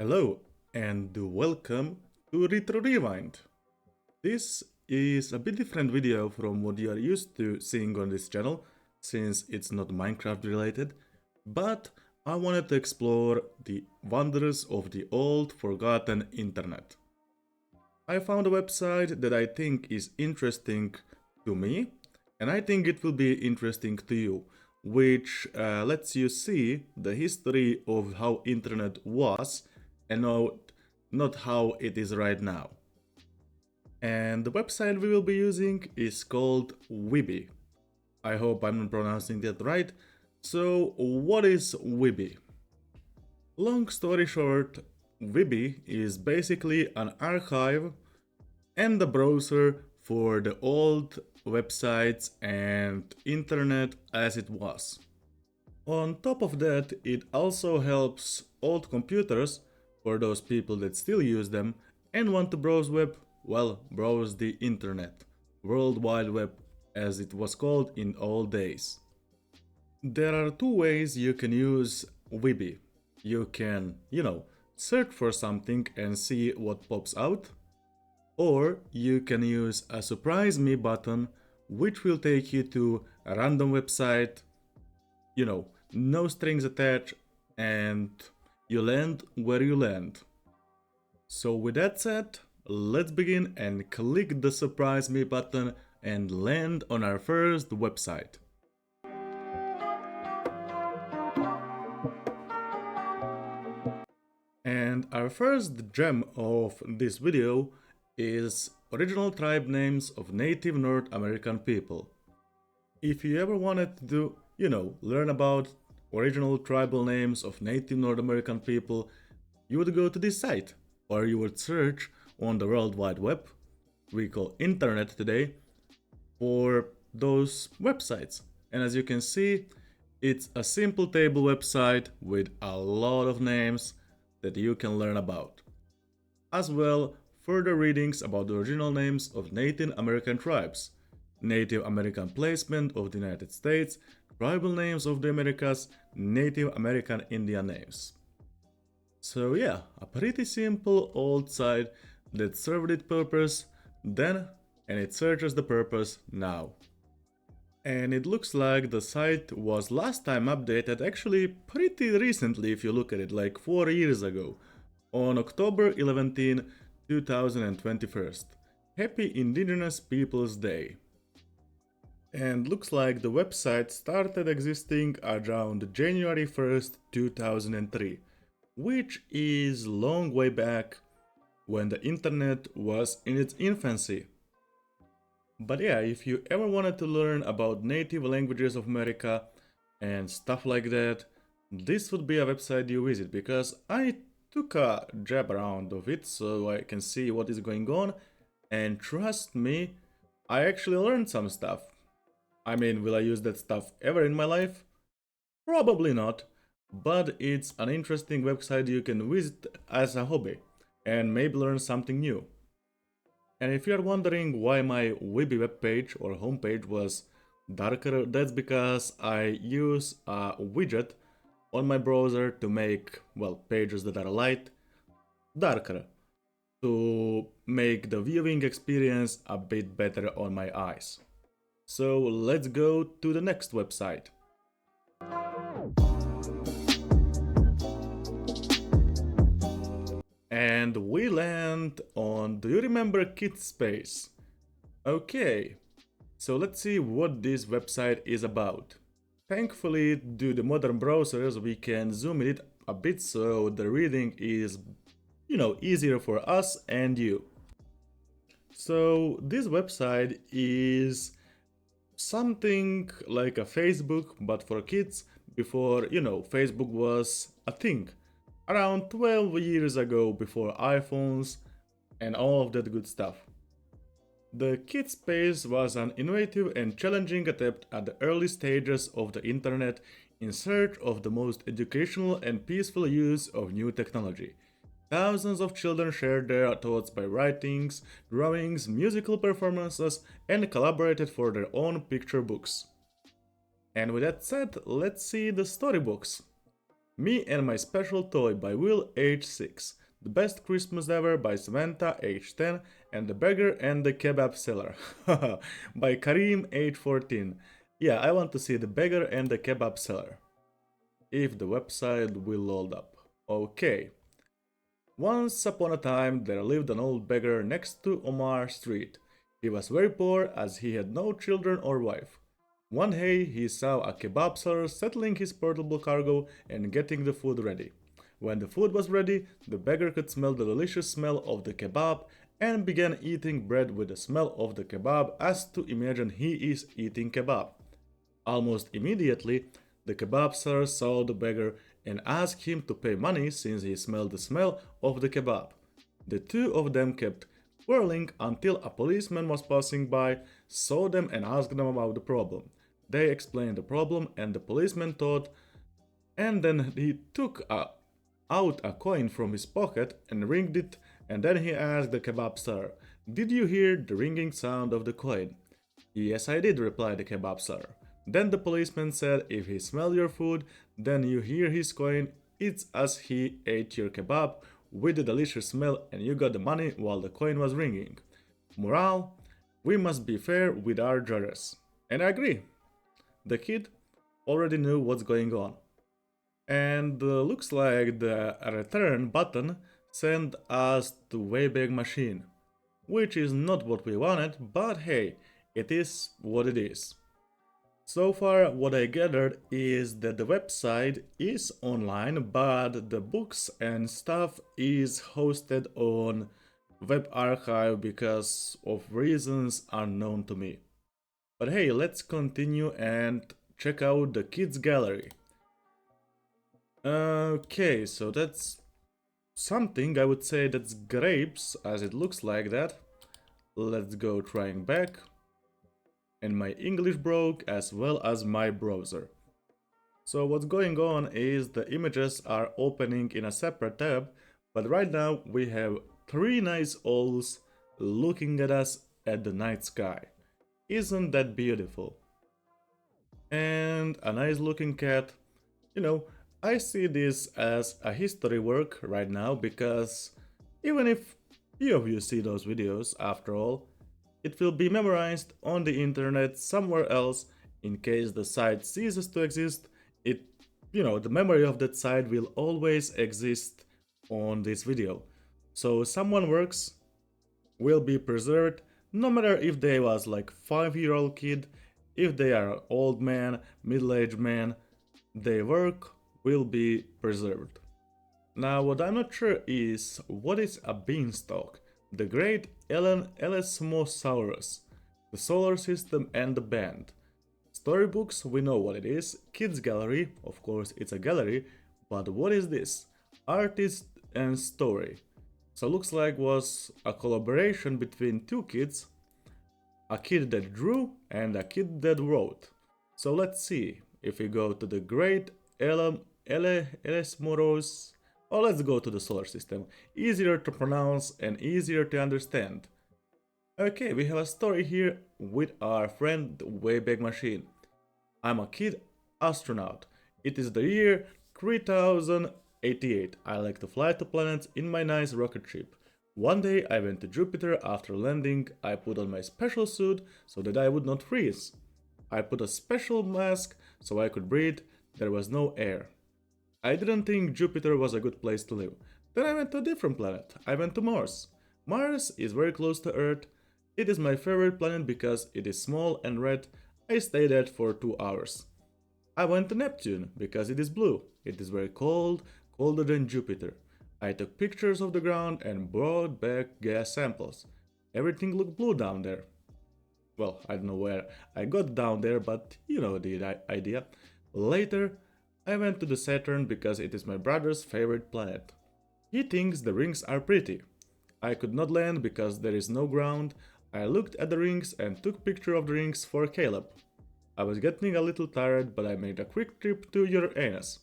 Hello and welcome to Retro Rewind. This is a bit different video from what you are used to seeing on this channel, since it's not Minecraft related, but I wanted to explore the wonders of the old forgotten internet. I found a website that I think is interesting to me, and I think it will be interesting to you, which lets you see the history of how internet was and not how it is right now. And the website we will be using is called Weeby. I hope I'm not pronouncing that right. So, what is Weeby? Long story short, Weeby is basically an archive and a browser for the old websites and internet as it was. On top of that, it also helps old computers, for those people that still use them and want to browse browse the internet, World Wide Web as it was called in old days. There are two ways you can use Weeby. You can, search for something and see what pops out, or you can use a surprise me button, which will take you to a random website, no strings attached, and you land where you land. So with that said, let's begin and click the surprise me button and land on our first website. And our first gem of this video is original tribe names of Native North American people. If you ever wanted to learn about original tribal names of Native North American people, you would go to this site, or you would search on the World Wide Web, we call internet today, for those websites. And as you can see, it's a simple table website with a lot of names that you can learn about. As well, further readings about the original names of Native American tribes, Native American placement of the United States, tribal names of the Americas, Native American Indian names. So yeah, a pretty simple old site that served its purpose then and it searches the purpose now. And it looks like the site was last time updated actually pretty recently if you look at it, like 4 years ago, on October 11, 2021. Happy Indigenous Peoples Day. And looks like the website started existing around January 1st, 2003, which is long way back when the internet was in its infancy. But yeah, if you ever wanted to learn about native languages of America and stuff like that, this would be a website you visit, because I took a jab around of it so I can see what is going on, and trust me, I actually learned some stuff. I mean, will I use that stuff ever in my life? Probably not, but it's an interesting website you can visit as a hobby and maybe learn something new. And if you are wondering why my Weeby webpage or homepage was darker, that's because I use a widget on my browser to make, pages that are light darker, to make the viewing experience a bit better on my eyes. So let's go to the next website. And we land on, do you remember Kidspace? Okay, so let's see what this website is about. Thankfully, due to modern browsers, we can zoom it a bit so the reading is, easier for us and you. So this website is something like a Facebook, but for kids, before, Facebook was a thing. Around 12 years ago, before iPhones and all of that good stuff. The Kidspace was an innovative and challenging attempt at the early stages of the internet in search of the most educational and peaceful use of new technology. Thousands of children shared their thoughts by writings, drawings, musical performances, and collaborated for their own picture books. And with that said, let's see the storybooks. Me and My Special Toy by Will, age 6. The Best Christmas Ever by Samantha, age 10. And The Beggar and the Kebab Seller by Karim, age 14. Yeah, I want to see The Beggar and the Kebab Seller. If the website will load up. Okay. Once upon a time there lived an old beggar next to Omar Street. He was very poor as he had no children or wife. One day he saw a kebab seller settling his portable cargo and getting the food ready. When the food was ready, the beggar could smell the delicious smell of the kebab and began eating bread with the smell of the kebab as to imagine he is eating kebab. Almost immediately, the kebab seller saw the beggar and asked him to pay money since he smelled the smell of the kebab. The two of them kept quarreling until a policeman was passing by, saw them and asked them about the problem. They explained the problem and the policeman thought, and then he took out a coin from his pocket and ringed it, and then he asked the kebab seller, "Did you hear the ringing sound of the coin?" "Yes, I did," replied the kebab seller. Then the policeman said, "If he smelled your food, then you hear his coin. It's as he ate your kebab with the delicious smell and you got the money while the coin was ringing." Morale: we must be fair with our judges. And I agree. The kid already knew what's going on. And looks like the return button sent us to Wayback Machine. Which is not what we wanted, but hey, it is what it is. So far, what I gathered is that the website is online, but the books and stuff is hosted on Web Archive because of reasons unknown to me. But hey, let's continue and check out the kids gallery. Okay, so that's something. I would say that's grapes, as it looks like that. Let's go trying back. And my English broke as well as my browser. So what's going on is the images are opening in a separate tab, but right now we have three nice owls looking at us at the night sky. Isn't that beautiful? And a nice looking cat. You know, I see this as a history work right now because even if few of you see those videos, after all, it will be memorized on the internet somewhere else in case the site ceases to exist. The memory of that site will always exist on this video. So someone works will be preserved no matter if they was like 5-year-old kid, if they are old man, middle-aged man, their work will be preserved. Now what I'm not sure is what is a beanstalk? The great Elasmosaurus, the solar system and the band. Storybooks, we know what it is. Kids gallery, of course it's a gallery, but what is this? Artist and story. So looks like was a collaboration between two kids, a kid that drew and a kid that wrote. So let's see if we go to the great Elasmosaurus. Oh, let's go to the solar system. Easier to pronounce and easier to understand. Okay, we have a story here with our friend the Wayback Machine. I'm a kid astronaut. It is the year 3088. I like to fly to planets in my nice rocket ship. One day I went to Jupiter after landing. I put on my special suit so that I would not freeze. I put a special mask so I could breathe. There was no air. I didn't think Jupiter was a good place to live. Then I went to a different planet. I went to Mars. Mars is very close to Earth. It is my favorite planet because it is small and red. I stayed there for 2 hours. I went to Neptune because it is blue. It is very cold, colder than Jupiter. I took pictures of the ground and brought back gas samples. Everything looked blue down there. Well, I don't know where I got down there, but you know the idea. Later, I went to the Saturn because it is my brother's favorite planet. He thinks the rings are pretty. I could not land because there is no ground. I looked at the rings and took picture of the rings for Caleb. I was getting a little tired, but I made a quick trip to Uranus.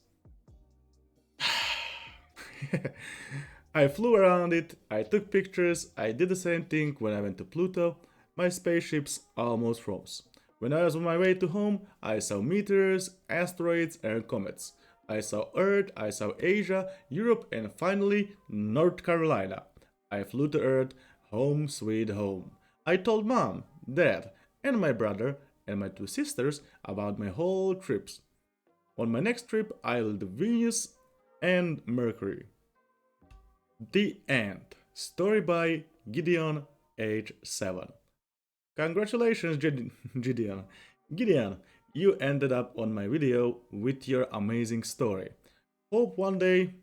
I flew around it, I took pictures, I did the same thing when I went to Pluto. My spaceships almost froze. When I was on my way to home, I saw meteors, asteroids and comets. I saw Earth, I saw Asia, Europe, and finally North Carolina. I flew to Earth, home sweet home. I told mom, dad, and my brother and my two sisters about my whole trips. On my next trip, I'll do Venus and Mercury. The end. Story by Gideon, age 7. Congratulations, Gideon. Gideon, you ended up on my video with your amazing story. Hope one day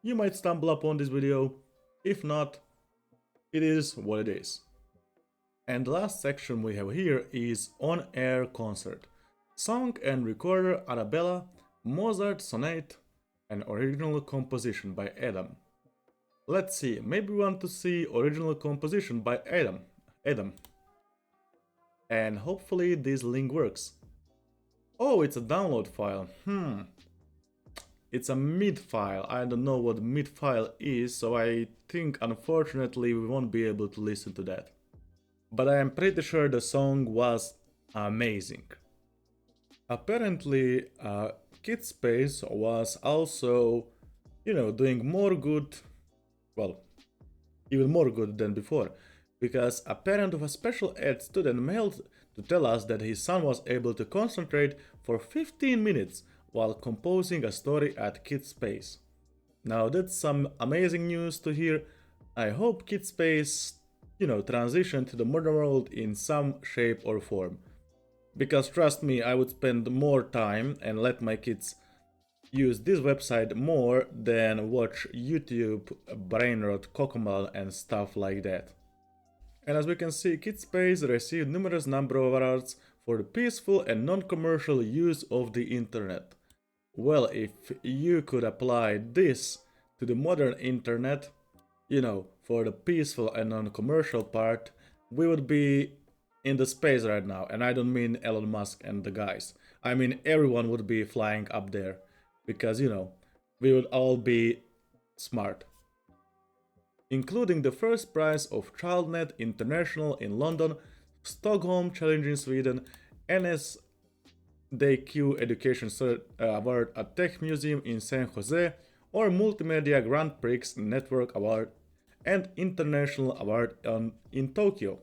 you might stumble upon this video. If not, it is what it is. And the last section we have here is on-air concert. Song and recorder Arabella, Mozart Sonate, an original composition by Adam. Let's see, maybe we want to see original composition by Adam. And hopefully this link works. Oh, it's a download file. It's a MIDI file. I don't know what MIDI file is, so I think unfortunately we won't be able to listen to that. But I am pretty sure the song was amazing. Apparently, KidSpace was also, doing more good, well, even more good than before, because a parent of a special ed student mailed to tell us that his son was able to concentrate for 15 minutes while composing a story at KidSpace. Now that's some amazing news to hear. I hope KidSpace, transition to the modern world in some shape or form. Because trust me, I would spend more time and let my kids use this website more than watch YouTube, Brainrot, Cocomelon and stuff like that. And as we can see, KidSpace received numerous number of awards for the peaceful and non-commercial use of the internet. Well, if you could apply this to the modern internet, for the peaceful and non-commercial part, we would be in the space right now. And I don't mean Elon Musk and the guys. I mean everyone would be flying up there. Because, we would all be smart. Including the first prize of ChildNet International in London, Stockholm Challenge in Sweden, NSDQ Education Award at Tech Museum in San Jose, or Multimedia Grand Prix Network Award and International Award in Tokyo.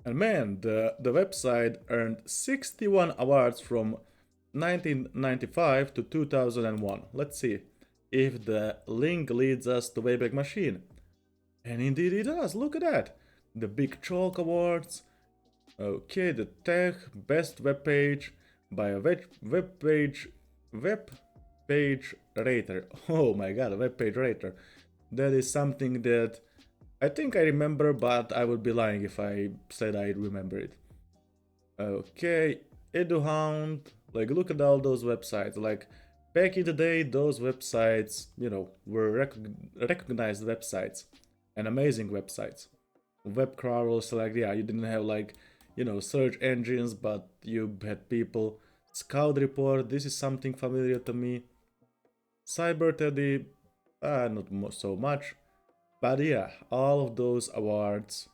And man, the website earned 61 awards from 1995 to 2001. Let's see if the link leads us to Wayback Machine. And indeed it does, look at that. The Big Chalk Awards. Okay, the Tech Best Web Page by a web page rater. Oh my god, a web page rater. That is something that I think I remember, but I would be lying if I said I remember it. Okay, EduHound. Like, look at all those websites. Like, back in the day, those websites, were recognized websites and amazing websites. Web crawlers, like, yeah, you didn't have search engines, but you had people. Scout Report, this is something familiar to me. CyberTeddy, not so much. But yeah, all of those awards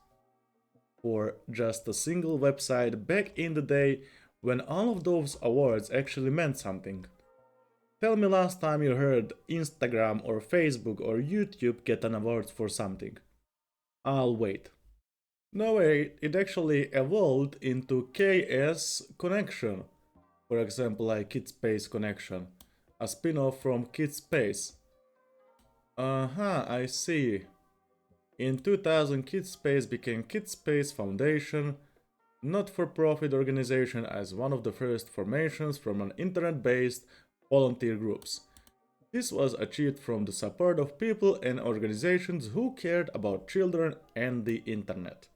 for just a single website back in the day when all of those awards actually meant something. Tell me last time you heard Instagram or Facebook or YouTube get an award for something. I'll wait. No way, it actually evolved into KS Connection. For example, like KidSpace Connection, a spin-off from KidSpace. I see. In 2000, KidSpace became KidSpace Foundation, not-for-profit organization, as one of the first formations from an internet-based volunteer groups. This was achieved from the support of people and organizations who cared about children and the internet.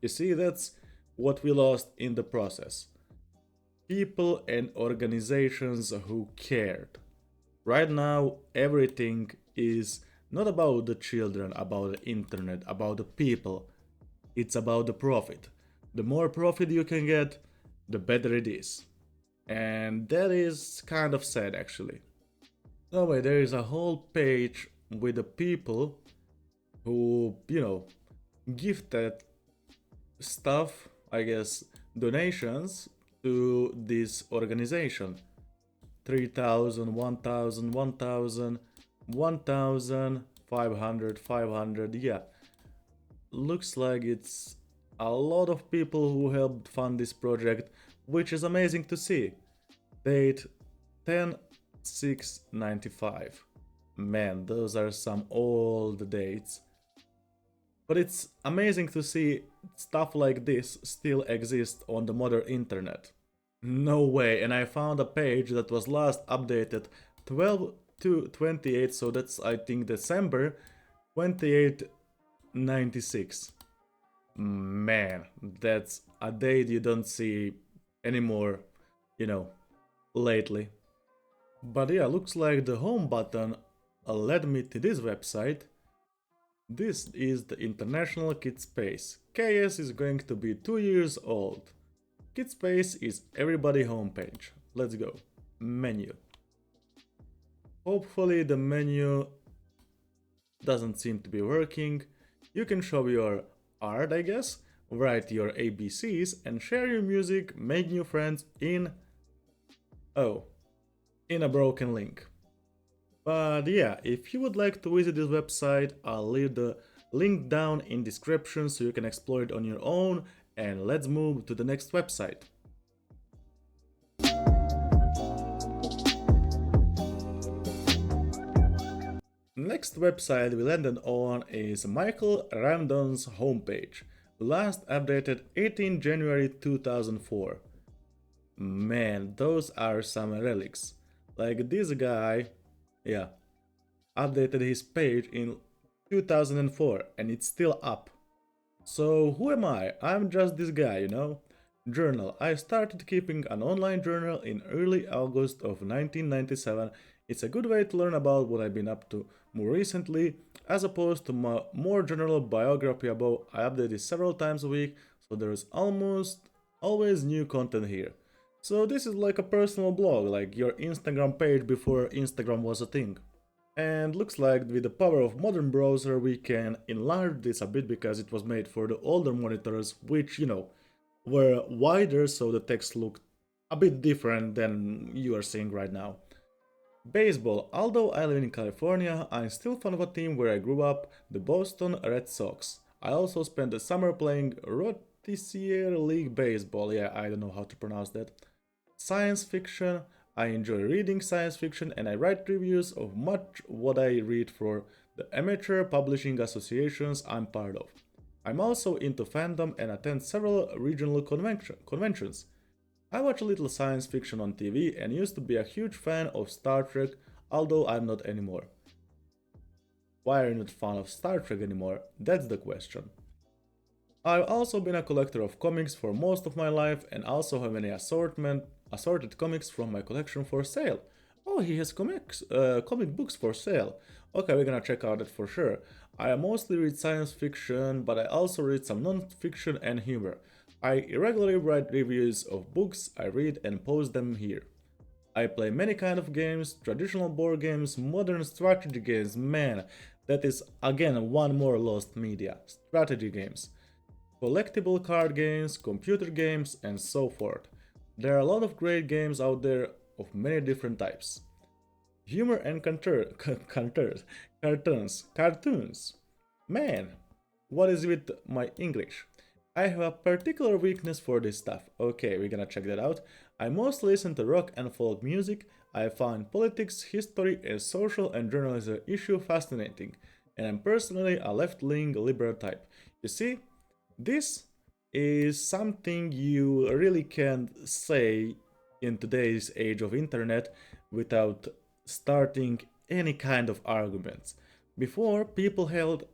You see, that's what we lost in the process. People and organizations who cared. Right now, everything is not about the children, about the internet, about the people. It's about the profit. The more profit you can get, the better it is. And that is kind of sad, actually. No way, there is a whole page with the people who, gifted stuff, I guess, donations to this organization. 3,000, 1,000, 1,000, 1,000, 500, 500, yeah. Looks like it's a lot of people who helped fund this project, which is amazing to see. Date 10/6/95. Man, those are some old dates. But it's amazing to see stuff like this still exist on the modern internet. No way, and I found a page that was last updated 12/2/28, so that's I think December 28/96. Man, that's a date you don't see anymore, lately. But yeah, looks like the home button led me to this website. This is the International Kidspace. KS is going to be 2 years old. Kidspace is everybody homepage. Let's go. Menu. Hopefully the menu doesn't seem to be working. You can show your art, I guess, write your ABCs and share your music, make new friends in a broken link. But yeah, if you would like to visit this website, I'll leave the link down in description so you can explore it on your own, and let's move to the next website. Next website we landed on is Michael Ramdon's homepage, last updated 18 January 2004. Man, those are some relics. Like this guy, updated his page in 2004 and it's still up. So who am I? I'm just this guy, Journal. I started keeping an online journal in early August of 1997. It's a good way to learn about what I've been up to more recently, as opposed to my more general biography above. I update it several times a week, so there's almost always new content here. So this is like a personal blog, like your Instagram page before Instagram was a thing. And looks like with the power of modern browser we can enlarge this a bit because it was made for the older monitors, which, were wider, so the text looked a bit different than you are seeing right now. Baseball. Although I live in California, I'm still fan of a team where I grew up, the Boston Red Sox. I also spent the summer playing Rotisserie League Baseball, I don't know how to pronounce that. Science fiction. I enjoy reading science fiction and I write reviews of much what I read for the amateur publishing associations I'm part of. I'm also into fandom and attend several regional conventions. I watch a little science fiction on TV and used to be a huge fan of Star Trek, although I'm not anymore. Why are you not a fan of Star Trek anymore? That's the question. I've also been a collector of comics for most of my life and also have many assorted comics from my collection for sale. Oh, he has comic books for sale. Okay, we're gonna check out that for sure. I mostly read science fiction, but I also read some non-fiction and humor. I regularly write reviews of books I read and post them here. I play many kind of games, traditional board games, modern strategy games, man, that is again one more lost media, strategy games. Collectible card games, computer games, and so forth. There are a lot of great games out there of many different types. Humor and cartoons. Man, what is with my English? I have a particular weakness for this stuff. Okay, we're gonna check that out. I mostly listen to rock and folk music. I find politics, history, and social and journalism issue fascinating. And I'm personally a left-wing liberal type. You see, this is something you really can't say in today's age of internet without starting any kind of arguments. Before, people held,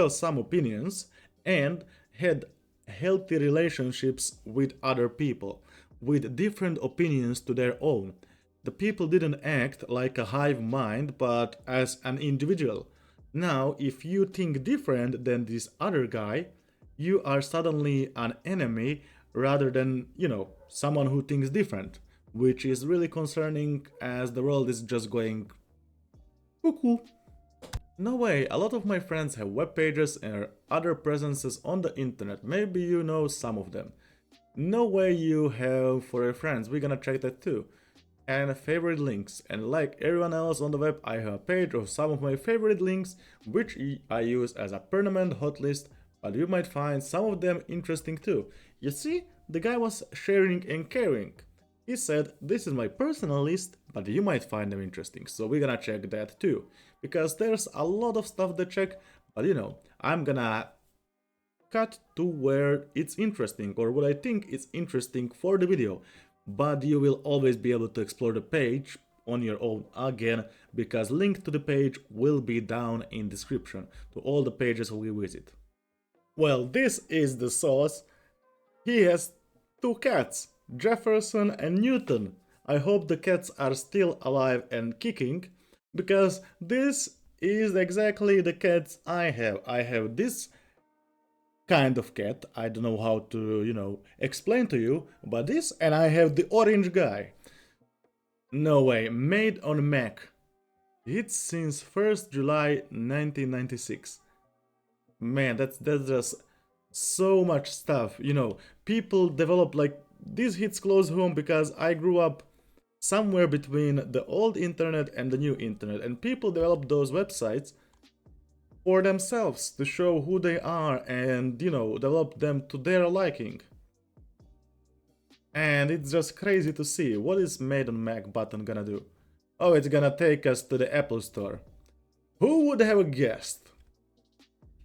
some opinions and had healthy relationships with other people, with different opinions to their own. The people didn't act like a hive mind, but as an individual. Now, if you think different than this other guy, you are suddenly an enemy rather than, someone who thinks different, which is really concerning as the world is just going cuckoo. No way, a lot of my friends have web pages and other presences on the internet, maybe you know some of them. No way you have for your friends, we're gonna check that too. and favorite links. And like everyone else on the web, I have a page of some of my favorite links, which I use as a permanent hot list, but you might find some of them interesting too. You see, the guy was sharing and caring. He said, this is my personal list, but you might find them interesting, so we're gonna check that too. Because there's a lot of stuff to check, but I'm gonna cut to where it's interesting or what I think is interesting for the video, but you will always be able to explore the page on your own again, because link to the page will be down in description to all the pages we visit. Well, this is the sauce. He has two cats, Jefferson and Newton. I hope the cats are still alive and kicking, because this is exactly the cats I have. I have this kind of cat. I don't know how to, explain to you, but this, and I have the orange guy. No way, made on Mac. It's since 1st July 1996. Man, that's just so much stuff. People develop like this hits close home because I grew up somewhere between the old internet and the new internet, and people develop those websites for themselves to show who they are and, develop them to their liking. And it's just crazy to see. What is Made on Mac button gonna do? Oh, it's gonna take us to the Apple Store. Who would have guessed?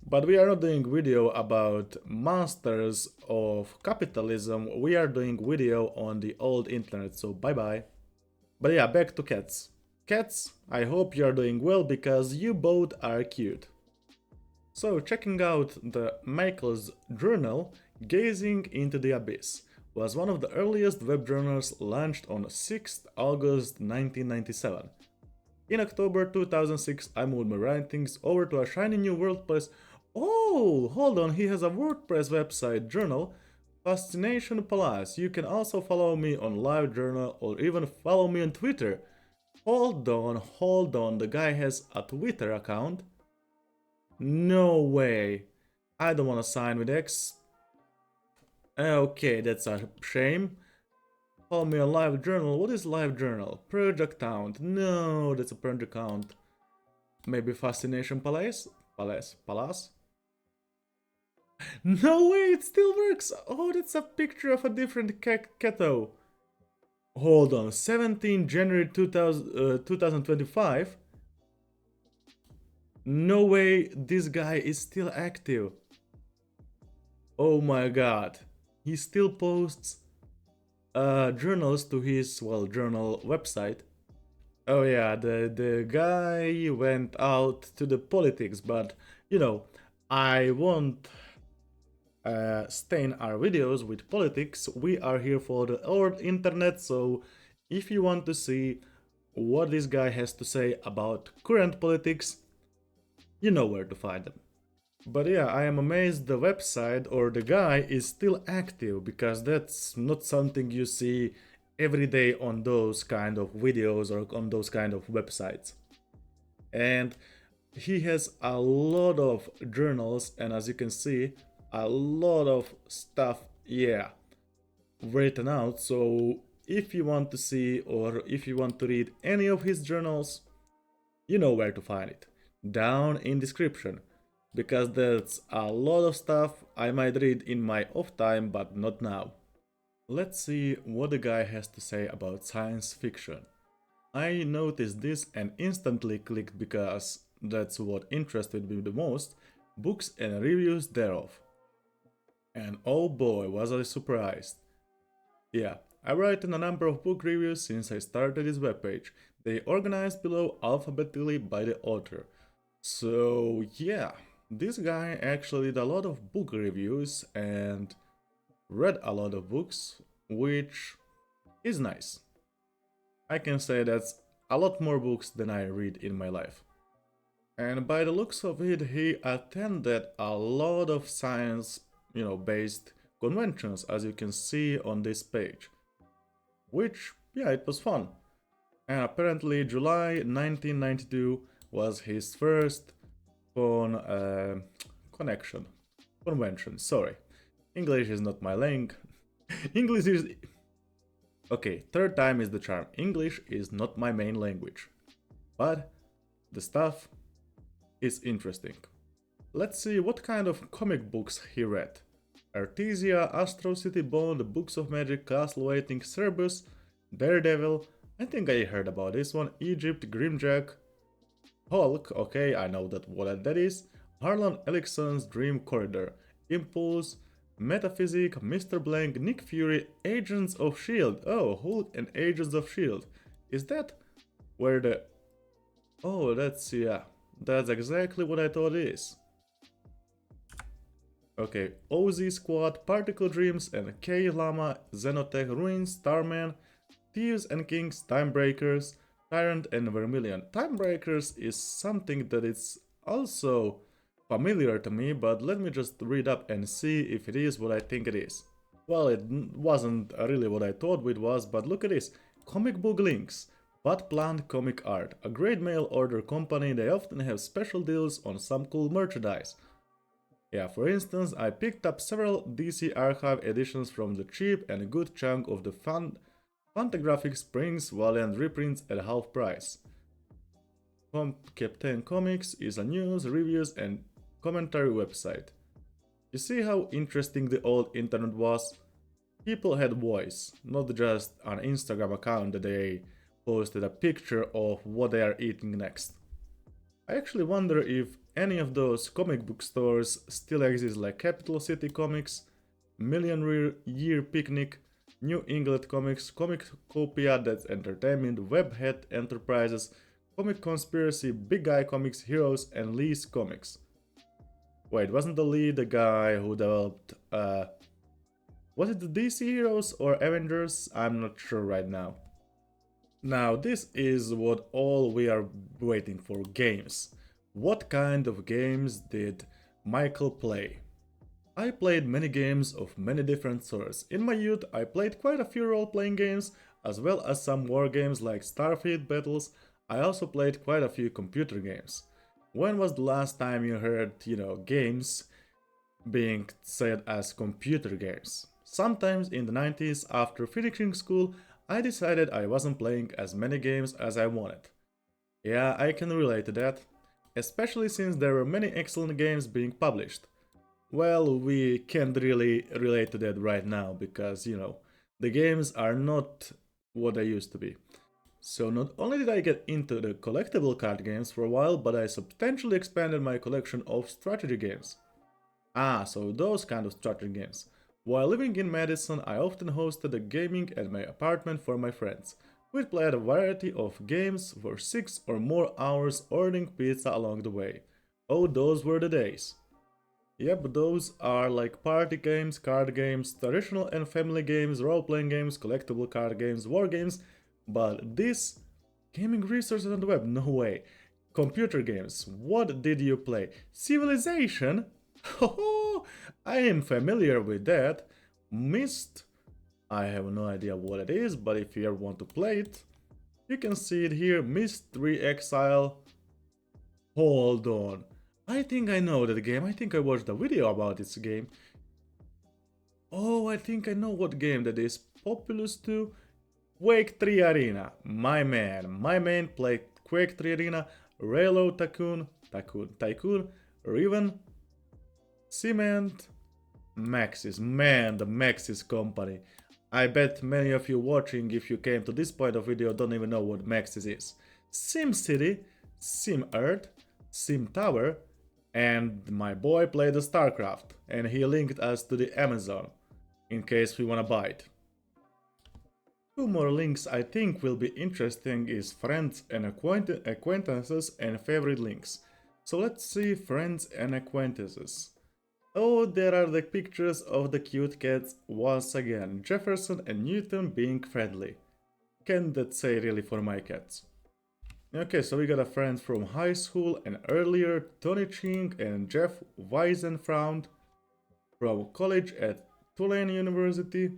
But we are not doing video about monsters of capitalism. We are doing video on the old internet, so bye bye. But yeah, back to cats. Cats, I hope you are doing well because you both are cute. So, checking out the Michael's journal, Gazing into the Abyss, was one of the earliest web journals launched on 6th August 1997. In October 2006, I moved my writings over to a shiny new WordPress. Oh, hold on, he has a WordPress website journal, Fascination Palace. You can also follow me on LiveJournal or even follow me on Twitter. Hold on, the guy has a Twitter account. No way. I don't want to sign with X. Okay, that's a shame. Follow me on LiveJournal. What is LiveJournal? Project account. No, that's a project account. Maybe Fascination Palace? Palace? No way, it still works. Oh, that's a picture of a different keto. Hold on, 17 January 2025. No way, this guy is still active. Oh my god. He still posts journals to his, journal website. Oh yeah, the guy went out to the politics, but, I won't stain our videos with politics. We are here for the old internet, so if you want to see what this guy has to say about current politics, you know where to find them. But yeah, I am amazed the website or the guy is still active, because that's not something you see every day on those kind of videos or on those kind of websites. And he has a lot of journals, and as you can see, a lot of stuff, written out. So if you want to see or if you want to read any of his journals, you know where to find it. Down in description. Because that's a lot of stuff I might read in my off time, but not now. Let's see what the guy has to say about science fiction. I noticed this and instantly clicked because that's what interested me the most, books and reviews thereof. And oh boy, was I surprised. Yeah, I've written a number of book reviews since I started this webpage. They organized below alphabetically by the author. So yeah, this guy actually did a lot of book reviews and read a lot of books, which is nice. I can say that's a lot more books than I read in my life. And by the looks of it, he attended a lot of science, based conventions, as you can see on this page. Which, yeah, it was fun. And apparently July 1992 was his first convention, sorry. English is not my language. English is... Okay, third time is the charm. English is not my main language, but the stuff is interesting. Let's see what kind of comic books he read. Artesia, Astro City Bond, Books of Magic, Castle Waiting, Cerebus, Daredevil. I think I heard about this one. Egypt, Grimjack, Hulk. Okay, I know what that is. Harlan Ellickson's Dream Corridor, Impulse, Metaphysic, Mr. Blank, Nick Fury, Agents of S.H.I.E.L.D. Oh, Hulk and Agents of S.H.I.E.L.D. Is that where the... Oh, yeah. That's exactly what I thought it is. Okay, OZ Squad, Particle Dreams, and K Llama, Xenotech Ruins, Starman, Thieves and Kings, Timebreakers, Tyrant, and Vermilion. Timebreakers is something that is also familiar to me, but let me just read up and see if it is what I think it is. Well, it wasn't really what I thought it was, but look at this. Comic book links. But Plant Comic Art, a great mail order company. They often have special deals on some cool merchandise. Yeah, for instance, I picked up several DC Archive editions from the cheap and good chunk of the Fantagraphics Springs Valiant reprints at half price. Captain Comics is a news, reviews, and commentary website. You see how interesting the old internet was? People had voice, not just an Instagram account that they posted a picture of what they are eating next. I actually wonder if any of those comic book stores still exist, like Capital City Comics, Million Year Picnic, New England Comics, Comicopia That's Entertainment, Webhead Enterprises, Comic Conspiracy, Big Guy Comics, Heroes, and Lee's Comics. Wait, wasn't the Lee the guy who developed, was it the DC Heroes or Avengers? I'm not sure right now. Now, this is what all we are waiting for, games. What kind of games did Michael play? I played many games of many different sorts. In my youth, I played quite a few role-playing games, as well as some war games like Starfleet Battles. I also played quite a few computer games. When was the last time you heard, games being said as computer games? Sometimes in the 90s, after finishing school, I decided I wasn't playing as many games as I wanted. Yeah, I can relate to that, especially since there were many excellent games being published. Well, we can't really relate to that right now because, the games are not what they used to be. So not only did I get into the collectible card games for a while, but I substantially expanded my collection of strategy games. So those kind of strategy games. While living in Madison, I often hosted a gaming at my apartment for my friends. We'd played a variety of games for 6 or more hours, ordering pizza along the way. Oh, those were the days. Yep, those are like party games, card games, traditional and family games, role-playing games, collectible card games, war games, but this... Gaming resources on the web? No way. Computer games. What did you play? Civilization? Oh, I am familiar with that. Myst? I have no idea what it is, but if you ever want to play it, you can see it here. Myst 3 Exile. Hold on. I think I know that game. I think I watched a video about this game. Oh, I think I know what game that is. Populous 2. Quake 3 Arena. My man played Quake 3 Arena. Railroad Tycoon, Riven, Cement, Maxis. Man, the Maxis company. I bet many of you watching, if you came to this point of video, don't even know what Maxis is. SimCity, SimEarth, SimTower, and my boy played the StarCraft, and he linked us to the Amazon, in case we wanna buy it. Two more links I think will be interesting is friends and acquaintances and favorite links. So let's see friends and acquaintances. Oh, there are the pictures of the cute cats once again, Jefferson and Newton being friendly. Can that say really for my cats? Okay, so we got a friend from high school and earlier, Tony Ching and Jeff Weisenfraund, from college at Tulane University,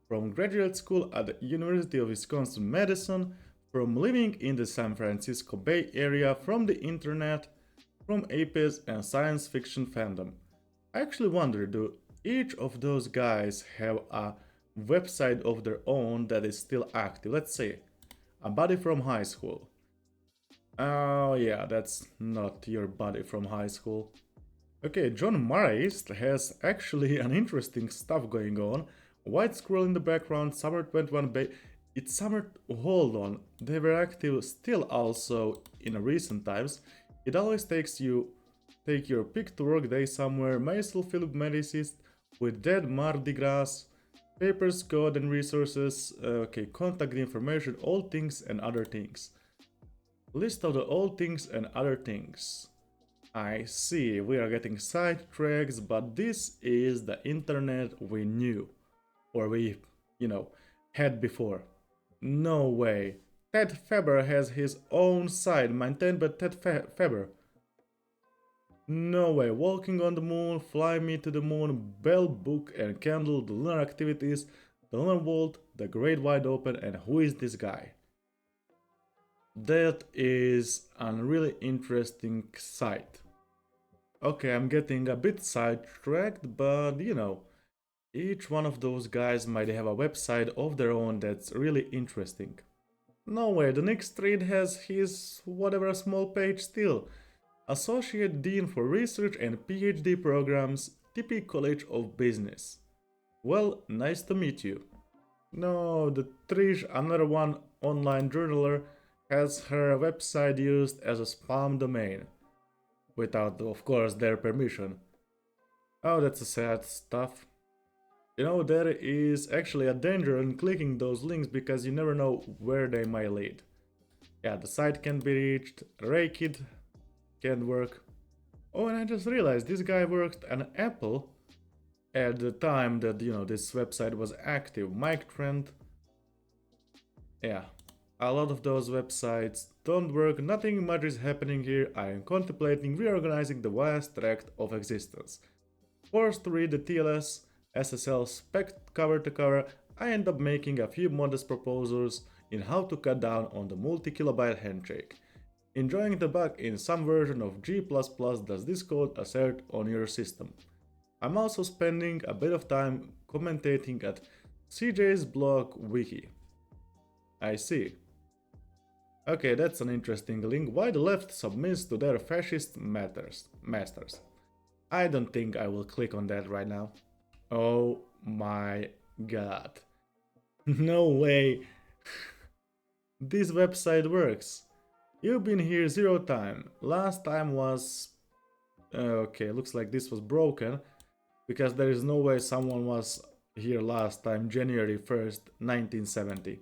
from graduate school at the University of Wisconsin-Madison, from living in the San Francisco Bay Area, from the internet, from APES and science fiction fandom. I actually wonder, do each of those guys have a website of their own that is still active. Let's see, a buddy from high school. Oh yeah, that's not your buddy from high school. Okay, John Marist has actually an interesting stuff going on. White Squirrel in the background, Summer 21 Bay. It's Summer. Hold on, they were active still also in recent times. It always take your pick to work day somewhere. Maisel Philip Medicist with Dead Mardi Gras. Papers, code and resources. Okay, contact information, all things and other things. List of the all things and other things. I see, we are getting sidetracks, but this is the internet we knew. Or we, had before. No way. Ted Faber has his own site maintained by Ted Faber. No way. Walking on the moon, Fly Me to the Moon, Bell Book and Candle, the Lunar Activities, the Lunar Vault, the Great Wide Open, and who is this guy? That is a really interesting site. Okay, I'm getting a bit sidetracked, but each one of those guys might have a website of their own that's really interesting. No way, the next trade has his whatever small page still. Associate Dean for Research and PhD Programs, TP College of Business. Well, nice to meet you. No, the Trish, another one online journaler, has her website used as a spam domain. Without, of course, their permission. Oh, that's a sad stuff. There is actually a danger in clicking those links because you never know where they might lead. Yeah, the site can be reached, LAKEY can't work. Oh, and I just realized this guy worked at Apple at the time that, this website was active. Mike Trent. Yeah, a lot of those websites don't work, nothing much is happening here. I am contemplating reorganizing the vast tract of existence. Forced to read the TLS, SSL spec cover to cover, I end up making a few modest proposals in how to cut down on the multi-kilobyte handshake. Enjoying the bug in some version of G++ does this code assert on your system. I'm also spending a bit of time commentating at CJ's blog wiki. I see. Okay, that's an interesting link. Why the left submits to their fascist masters. I don't think I will click on that right now. Oh my god. No way. This website works. You've been here 0 time. Last time was... okay, looks like this was broken. Because there is no way someone was here last time, January 1st, 1970.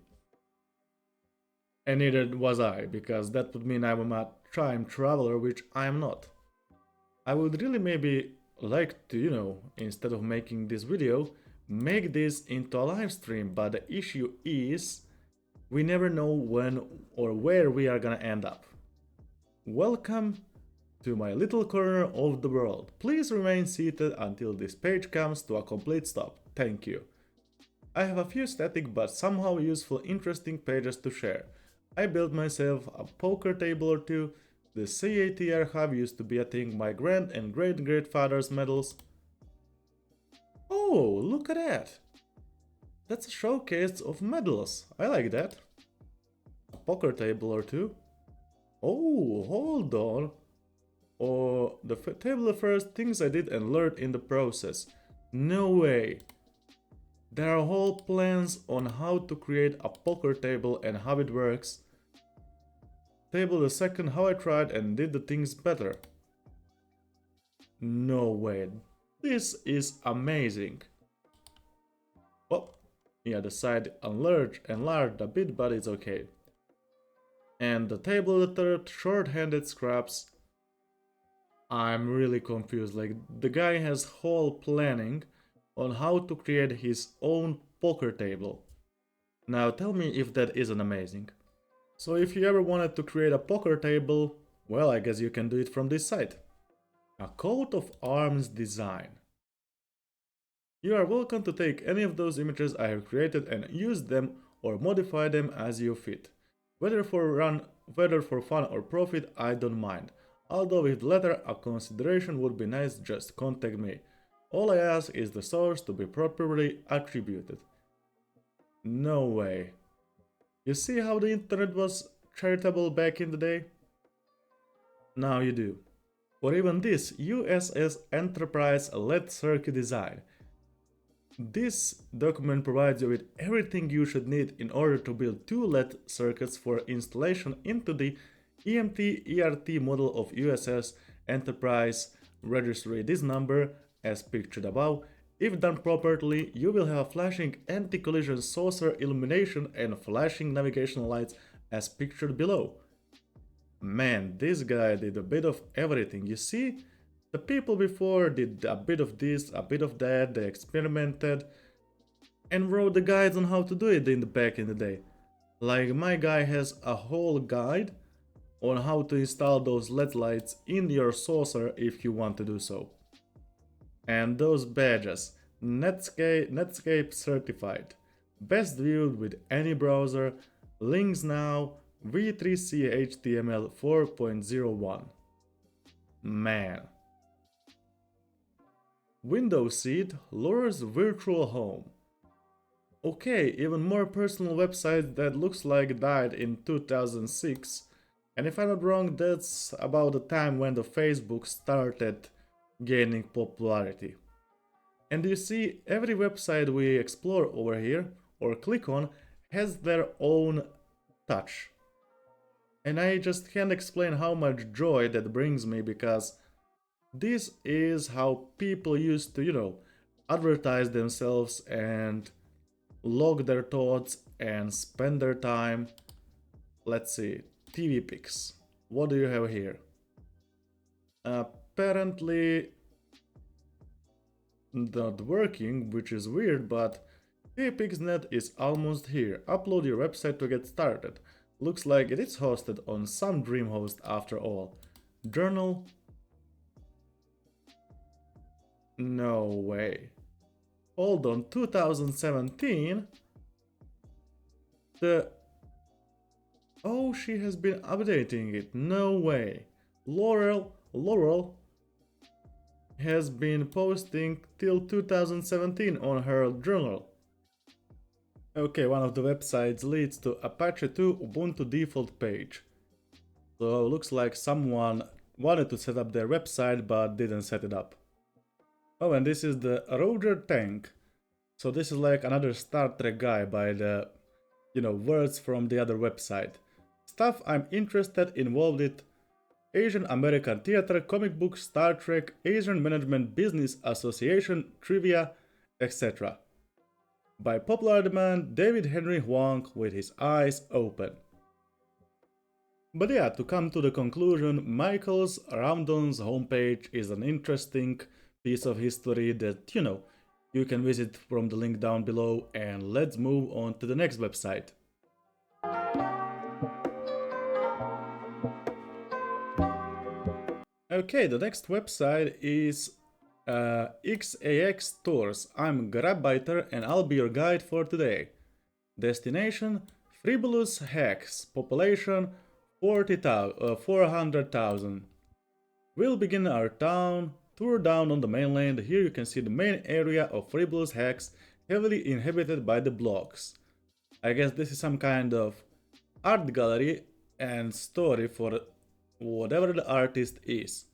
And neither was I, because that would mean I'm a time traveler, which I am not. I would really maybe like to, instead of making this video, make this into a live stream, but the issue is we never know when or where we are gonna end up. Welcome to my little corner of the world. Please remain seated until this page comes to a complete stop. Thank you. I have a few static but somehow useful interesting pages to share. I built myself a poker table or two. The CAT archive used to be a thing. My grand and great-great-father's medals. Oh, look at that! That's a showcase of medals. I like that. A poker table or two. Oh, hold on. Or the table of first things I did and learned in the process. No way. There are whole plans on how to create a poker table and how it works. Table the second, how I tried and did the things better. No way. This is amazing. Well, yeah, the side enlarged a bit, but it's okay. And the table the third, short-handed scraps. I'm really confused. Like, the guy has whole planning on how to create his own poker table. Now tell me if that isn't amazing. So if you ever wanted to create a poker table, well, I guess you can do it from this site. A coat of arms design. You are welcome to take any of those images I have created and use them or modify them as you fit. Whether for fun or profit, I don't mind. Although with the latter, a consideration would be nice, just contact me. All I ask is the source to be properly attributed. No way. You see how the internet was charitable back in the day? Now you do. Or even this USS Enterprise LED circuit design. This document provides you with everything you should need in order to build two LED circuits for installation into the EMT ERT model of USS Enterprise. Registry this number as pictured above. If done properly, you will have flashing anti-collision saucer illumination and flashing navigational lights as pictured below. Man, this guy did a bit of everything, you see? The people before did a bit of this, a bit of that, they experimented and wrote the guides on how to do it in the back in the day. Like my guy has a whole guide on how to install those LED lights in your saucer if you want to do so. And those badges, Netscape certified, best viewed with any browser, links now, v3c HTML 4.01. Man. Windows seat lures virtual home. Okay, even more personal website that looks like died in 2006. And if I'm not wrong, that's about the time when the Facebook started gaining popularity. And you see, every website we explore over here or click on has their own touch. And I just can't explain how much joy that brings me, because this is how people used to, advertise themselves and log their thoughts and spend their time. Let's see, TV pics. What do you have here? Apparently not working, which is weird, but TVPixNet is almost here. Upload your website to get started. Looks like it is hosted on some dream host after all. Journal? No way. Hold on, 2017? Oh, she has been updating it. No way. Laurel has been posting till 2017 on her journal. Okay, one of the websites leads to Apache 2 Ubuntu default page. So looks like someone wanted to set up their website but didn't set it up. Oh, and this is the Roger Tank. So this is like another Star Trek guy by the, words from the other website. Stuff I'm interested involved with: Asian American Theater, comic books, Star Trek, Asian Management Business Association, trivia, etc. By popular demand, David Henry Hwang with his eyes open. But yeah, to come to the conclusion, Michael's Ramdon's homepage is an interesting piece of history that, you can visit from the link down below, and let's move on to the next website. Okay, the next website is XAX Tours. I'm Grabbiter and I'll be your guide for today. Destination: Frivolous Hacks. Population: 400,000. We'll begin our tour down on the mainland. Here you can see the main area of Frivolous Hacks, heavily inhabited by the blocks. I guess this is some kind of art gallery and story for whatever the artist is.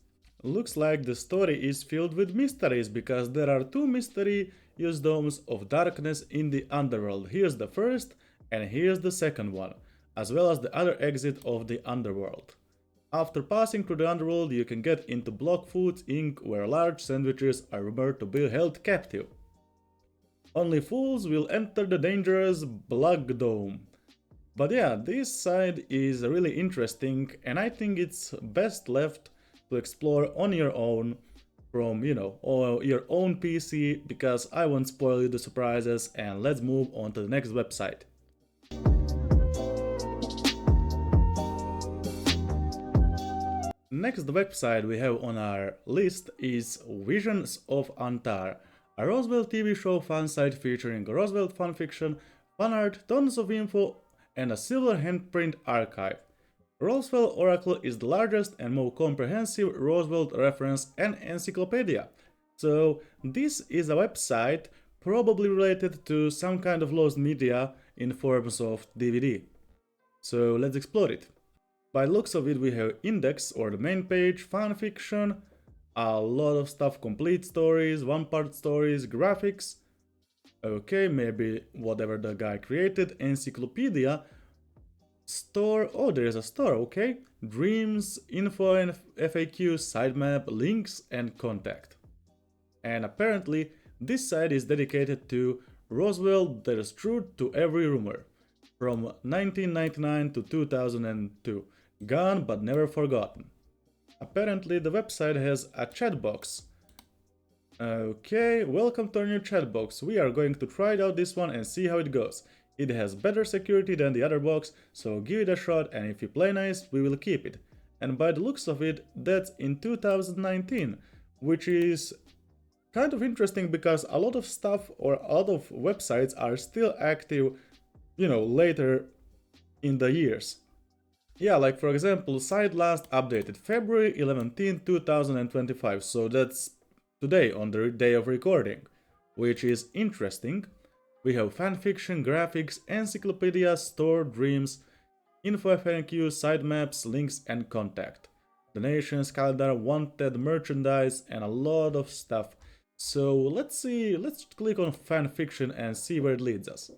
Looks like the story is filled with mysteries, because there are two mysterious domes of darkness in the underworld. Here's the first and here's the second one, as well as the other exit of the underworld. After passing through the underworld, you can get into Block Foods Inc., where large sandwiches are rumored to be held captive. Only fools will enter the dangerous Black Dome. But yeah, this side is really interesting, and I think it's best left to explore on your own from, or your own PC, because I won't spoil you the surprises. And let's move on to the next website. Next website we have on our list is Visions of Antar, a Roosevelt TV show fan site featuring Roosevelt fanfiction, fan art, tons of info, and a silver handprint archive. Roosevelt Oracle is the largest and most comprehensive Roosevelt reference and encyclopedia. So this is a website probably related to some kind of lost media in forms of DVD. So let's explore it. By the looks of it, we have index or the main page, fanfiction, a lot of stuff, complete stories, one-part stories, graphics. Okay, maybe whatever the guy created, encyclopedia, store, oh there is a store, okay, dreams, info and FAQ, sitemap, links and contact. And apparently this site is dedicated to Roswell, there's truth to every rumor, from 1999 to 2002, gone but never forgotten. Apparently the website has a chat box. Okay, welcome to our new chat box. We are going to try out this one and see how it goes. It has better security than the other box, so give it a shot, and if you play nice, we will keep it. And by the looks of it, that's in 2019, which is kind of interesting because a lot of stuff or a lot of websites are still active, later in the years. Yeah, like for example, site last updated February 11th, 2025, so that's today on the day of recording, which is interesting. We have fanfiction, graphics, encyclopedia, store, dreams, info FAQ, sitemaps, links and contact. Donations, calendar, wanted, merchandise and a lot of stuff. So let's click on fanfiction and see where it leads us.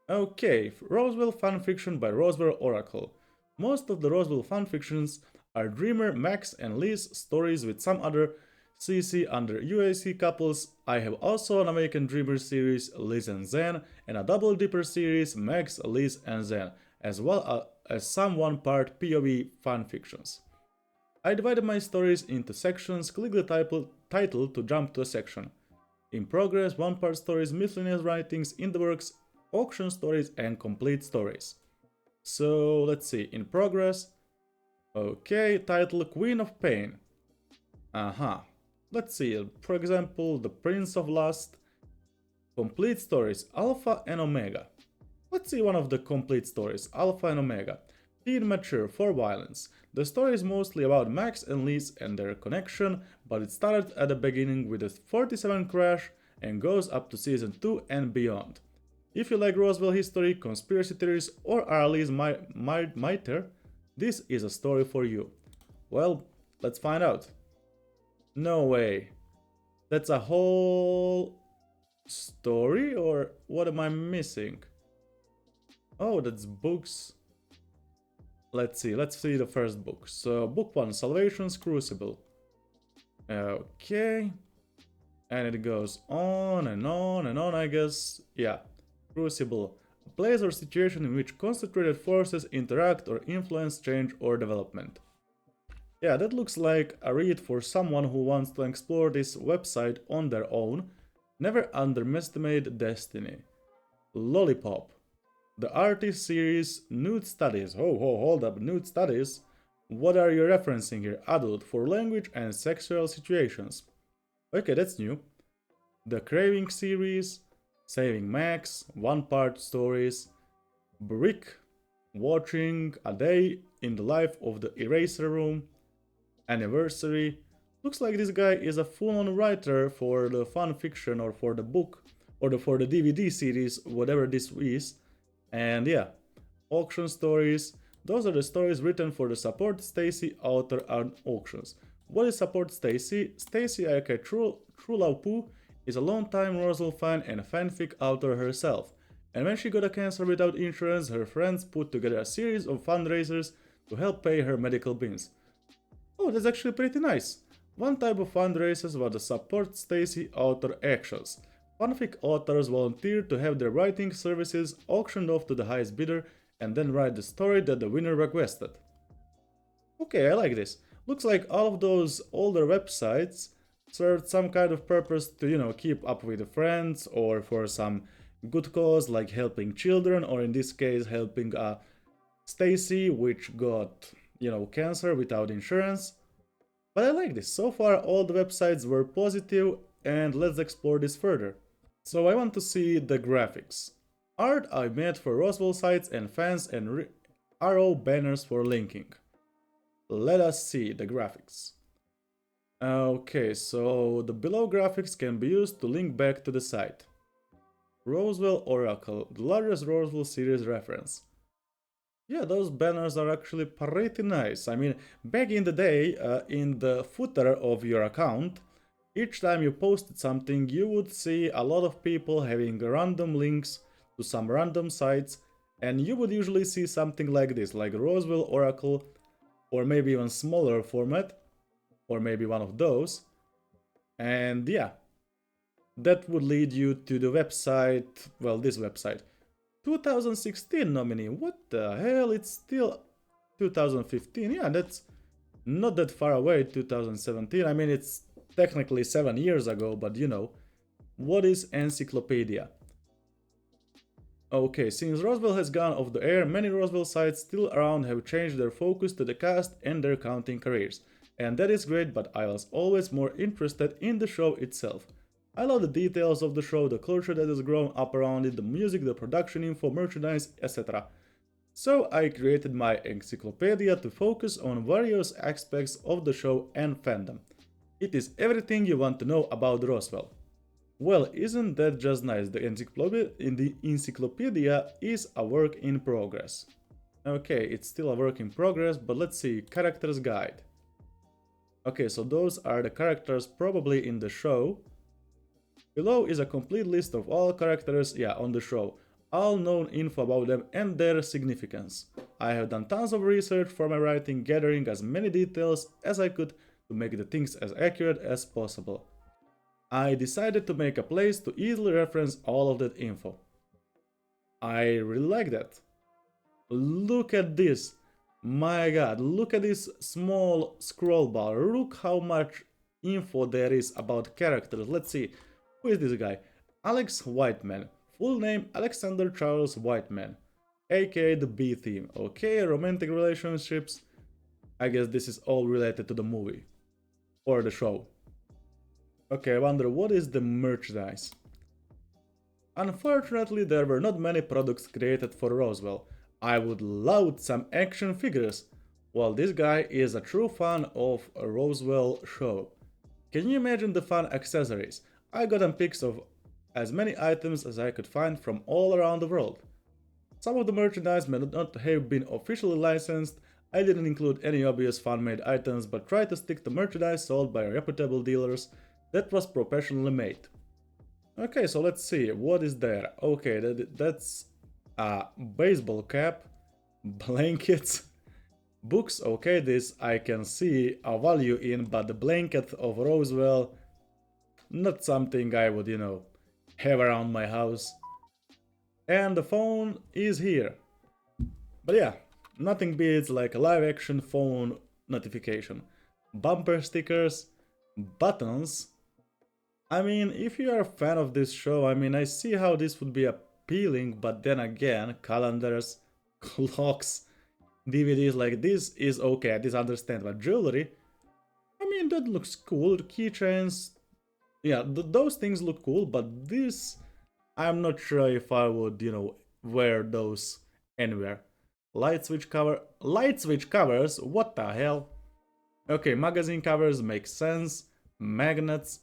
Okay, Roswell fanfiction by Roswell Oracle. Most of the Roswell fanfictions are Dreamer, Max and Liz stories with some other CC under UAC couples. I have also an American Dreamer series, Liz and Zen, and a Double Dipper series, Max, Liz and Zen, as well as some one-part POV fanfictions. I divided my stories into sections, click the title to jump to a section. In progress, one-part stories, miscellaneous writings, in the works, auction stories and complete stories. So let's see, in progress. Okay, title Queen of Pain. Let's see, for example, The Prince of Lust. Complete stories, Alpha and Omega. Let's see one of the complete stories, Alpha and Omega. Teen mature for violence. The story is mostly about Max and Liz and their connection, but it started at the beginning with a 47 crash and goes up to season 2 and beyond. If you like Roswell history, conspiracy theories, or are Liz Miter, this is a story for you. Well, let's find out. No way. That's a whole story, or what am I missing? Oh, that's books. Let's see the first book. So, book 1, Salvation's Crucible. Okay. And it goes on and on and on, I guess. Yeah. Crucible. A place or situation in which concentrated forces interact or influence change or development. Yeah, that looks like a read for someone who wants to explore this website on their own. Never underestimate destiny. Lollipop. The artist series Nude Studies. Oh, hold up, Nude Studies? What are you referencing here? Adult, for language and sexual situations. Okay, that's new. The Craving series, Saving Max, one-part stories. Brick, Watching a Day in the Life of the Eraser Room. Anniversary. Looks like this guy is a full-on writer for the fan fiction or for the book or for the DVD series, whatever this is. And yeah, auction stories. Those are the stories written for the Support Stacy author on auctions. What is Support Stacy? Stacy, aka True Love Pooh, is a long-time Roswell fan and fanfic author herself. And when she got a cancer without insurance, her friends put together a series of fundraisers to help pay her medical bills. Oh, that's actually pretty nice. One type of fundraisers was the Support Stacy author actions. Fanfic authors volunteered to have their writing services auctioned off to the highest bidder and then write the story that the winner requested. Okay, I like this. Looks like all of those older websites served some kind of purpose to, keep up with the friends or for some good cause like helping children, or in this case helping Stacy, which got, cancer without insurance. But I like this. So far all the websites were positive, and let's explore this further. So I want to see the graphics. Art I made for Roswell sites and fans and arrow banners for linking. Let us see the graphics. Okay, so the below graphics can be used to link back to the site. Roswell Oracle, the largest Roswell series reference. Yeah, those banners are actually pretty nice. I mean, back in the day, in the footer of your account, each time you posted something, you would see a lot of people having random links to some random sites, and you would usually see something like this, like Roswell Oracle, or maybe even smaller format, or maybe one of those. And yeah, that would lead you to the website, well, this website. 2016 nominee, what the hell, it's still 2015, yeah, that's not that far away, 2017, I mean, it's technically 7 years ago, but you know, what is encyclopedia? Okay, since Roswell has gone off the air, many Roswell sites still around have changed their focus to the cast and their counting careers. And that is great, but I was always more interested in the show itself. I love the details of the show, the culture that has grown up around it, the music, the production info, merchandise, etc. So I created my encyclopedia to focus on various aspects of the show and fandom. It is everything you want to know about Roswell. Well, isn't that just nice? The encyclopedia is a work in progress. Okay, it's still a work in progress, but let's see, characters guide. Okay, so those are the characters probably in the show. Below is a complete list of all characters, on the show, all known info about them and their significance. I have done tons of research for my writing, gathering as many details as I could to make the things as accurate as possible. I decided to make a place to easily reference all of that info. I really like that. Look at this. My god, look at this small scroll bar. Look how much info there is about characters. Let's see. Who is this guy? Alex Whiteman. Full name Alexander Charles Whiteman, aka the B theme. Okay, romantic relationships. I guess this is all related to the movie or the show. Okay, I wonder what is the merchandise. Unfortunately, there were not many products created for Roswell. I would love some action figures. Well, this guy is a true fan of a Roswell show. Can you imagine the fun accessories? I got them pics of as many items as I could find from all around the world. Some of the merchandise may not have been officially licensed. I didn't include any obvious fan-made items, but tried to stick to merchandise sold by reputable dealers that was professionally made. Okay, so let's see, what is there? Okay, that's a baseball cap, blankets, books. Okay, this I can see a value in, but the blanket of Roswell, not something I would, have around my house. And the phone is here. But yeah, nothing beats like a live action phone notification. Bumper stickers, buttons. I mean, if you are a fan of this show, I see how this would be appealing, but then again, calendars, clocks, DVDs like this is okay, this I understand, but jewelry, that looks cool, keychains, yeah, those things look cool, but this, I'm not sure if I would, wear those anywhere. Light switch covers, what the hell? Okay, magazine covers make sense, magnets.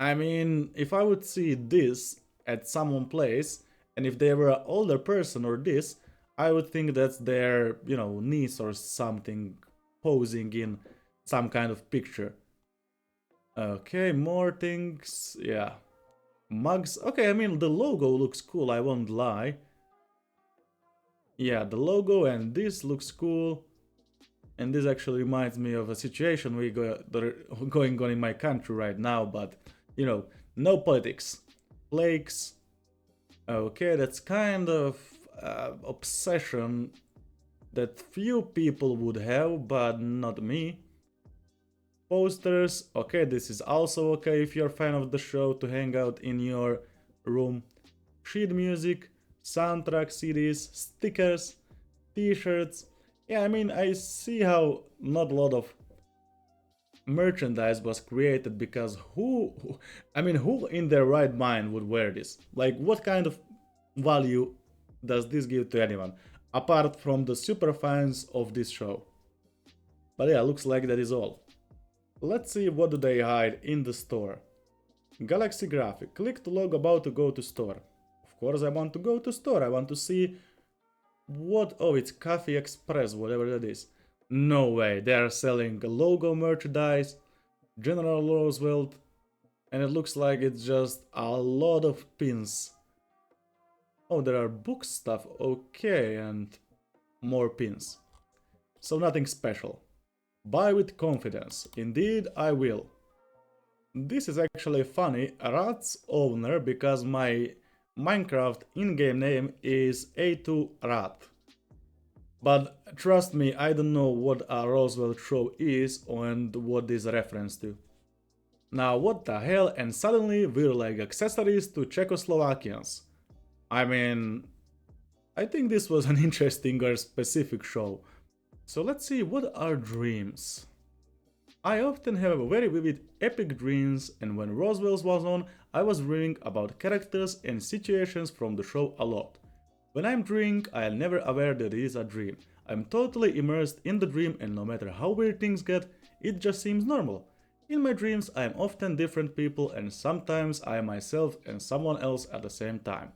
If I would see this at someone place, and if they were an older person or this, I would think that's their, niece or something posing in some kind of picture. Okay, more things, yeah. Mugs, okay, the logo looks cool, I won't lie. Yeah, the logo and this looks cool. And this actually reminds me of a situation going on in my country right now, but, no politics. Flakes. Okay, that's kind of obsession that few people would have, but not me. Posters, okay, this is also okay if you're a fan of the show to hang out in your room. Sheet music, soundtrack CDs, stickers, t-shirts. Yeah, I see how not a lot of merchandise was created, because who in their right mind would wear this? Like, what kind of value does this give to anyone, apart from the super fans of this show? But yeah, looks like that is all. Let's see what do they hide in the store. Galaxy graphic. Click the logo about to go to store. course I want to go to store. I want to see what... Oh, it's Coffee Express, whatever that is. No way, they are selling logo merchandise, General Roosevelt, and it looks like it's just a lot of pins. Oh, there are book stuff, okay, and more pins. So nothing special. Buy with confidence. Indeed, I will. This is actually funny, Rat's owner, because my Minecraft in-game name is A2Rat. But trust me, I don't know what a Roosevelt show is and what this a reference to. Now what the hell, and suddenly we're like accessories to Czechoslovakians. I mean, I think this was an interesting or specific show. So let's see, what are dreams? I often have very vivid epic dreams, and when Roswell's was on, I was dreaming about characters and situations from the show a lot. When I'm dreaming, I am never aware that it is a dream. I'm totally immersed in the dream, and no matter how weird things get, it just seems normal. In my dreams, I am often different people, and sometimes I am myself and someone else at the same time.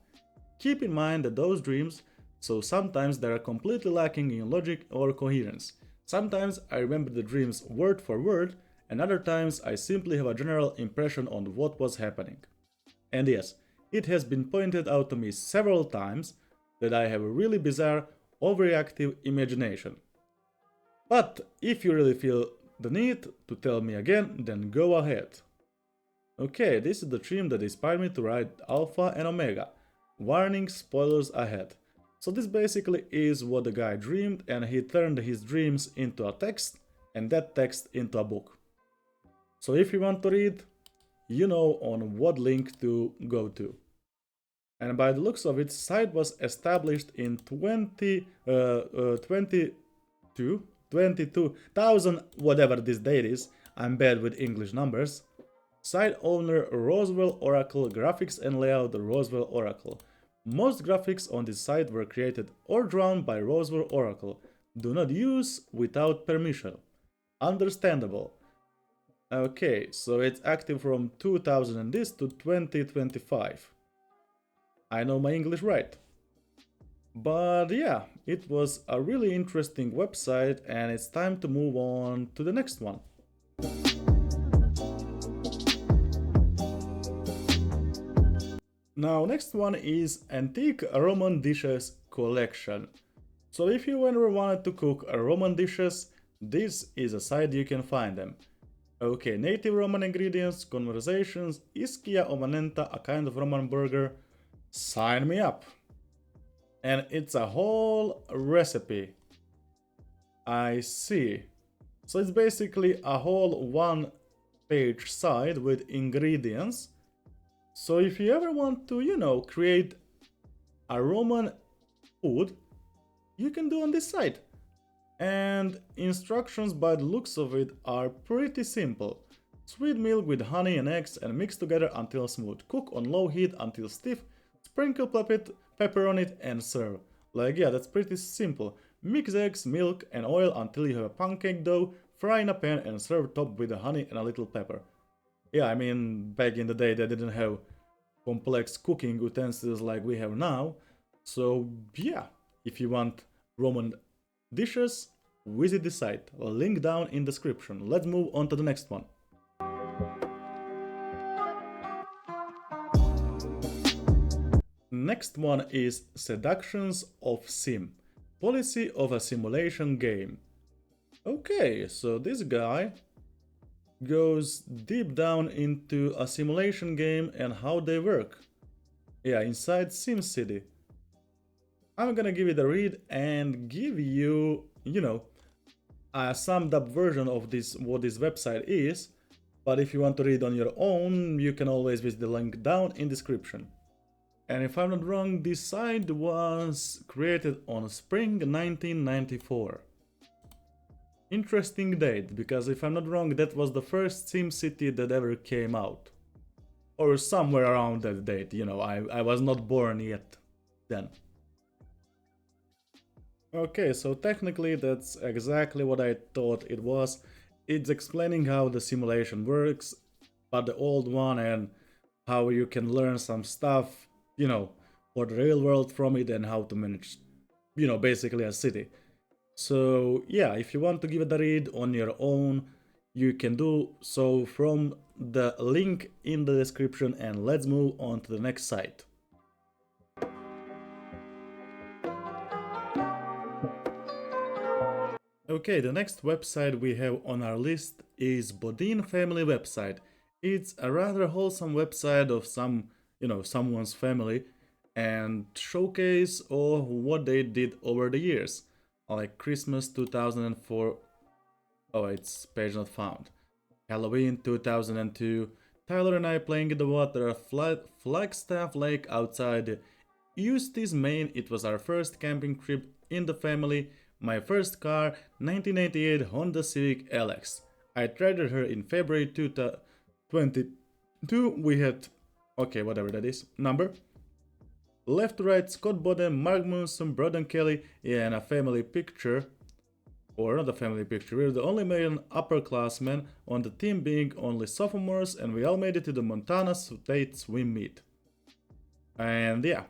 Keep in mind that those dreams, so sometimes they are completely lacking in logic or coherence. Sometimes I remember the dreams word for word, and other times I simply have a general impression on what was happening. And yes, it has been pointed out to me several times that I have a really bizarre, overreactive imagination. But if you really feel the need to tell me again, then go ahead. Okay, this is the dream that inspired me to write Alpha and Omega. Warning, spoilers ahead. So this basically is what the guy dreamed, and he turned his dreams into a text, and that text into a book. So if you want to read, you know on what link to go to. And by the looks of it, site was established in 22,000, whatever this date is, I'm bad with English numbers. Site owner Roswell Oracle, graphics and layout Roswell Oracle. Most graphics on this site were created or drawn by Roswell Oracle. Do not use without permission. Understandable. Okay, so it's active from 2000 and this to 2025. I know my English right. But yeah, it was a really interesting website, and it's time to move on to the next one. Now, next one is Antique Roman Dishes Collection. So if you ever wanted to cook Roman dishes, this is a site you can find them. Okay, native Roman ingredients, conversations, ischia omanenta, a kind of Roman burger. Sign me up. And it's a whole recipe. I see. So it's basically a whole one-page site with ingredients. So if you ever want to, create a Roman food, you can do on this site. And instructions by the looks of it are pretty simple. Sweet milk with honey and eggs and mix together until smooth. Cook on low heat until stiff. Sprinkle pepper on it and serve. Like, yeah, that's pretty simple. Mix eggs, milk and oil until you have a pancake dough. Fry in a pan and serve topped with the honey and a little pepper. Yeah, I mean, back in the day they didn't have complex cooking utensils like we have now. So yeah, if you want Roman dishes, visit the site. Link down in description. Let's move on to the next one. Next one is Seductions of Sim. Policy of a simulation game. Okay, so this guy goes deep down into a simulation game and how they work. Yeah, inside SimCity. I'm gonna give it a read and give you, a summed up version of what this website is. But if you want to read on your own, you can always visit the link down in description. And if I'm not wrong, this site was created on spring 1994. Interesting date, because if I'm not wrong, that was the first SimCity that ever came out. Or somewhere around that date, I was not born yet then. Okay, so technically that's exactly what I thought it was. It's explaining how the simulation works, but the old one, and how you can learn some stuff, or the real world from it and how to manage, basically a city. So yeah, if you want to give it a read on your own, you can do so from the link in the description, and let's move on to the next site. Okay, the next website we have on our list is Bodine Family website. It's a rather wholesome website of someone's family and showcase of what they did over the years, like Christmas 2004. Oh, it's page not found. Halloween 2002. Tyler and I playing in the water at Flagstaff Lake outside Eustis, Maine. It was our first camping trip in the family. My first car, 1988 Honda Civic LX. I traded her in February 2022. We had, okay, whatever that is, number. Left to right, Scott Boden, Mark Munson, Broden Kelly, and a family picture. Or not a family picture, we're the only male upperclassmen on the team, being only sophomores, and we all made it to the Montana State swim meet. And yeah,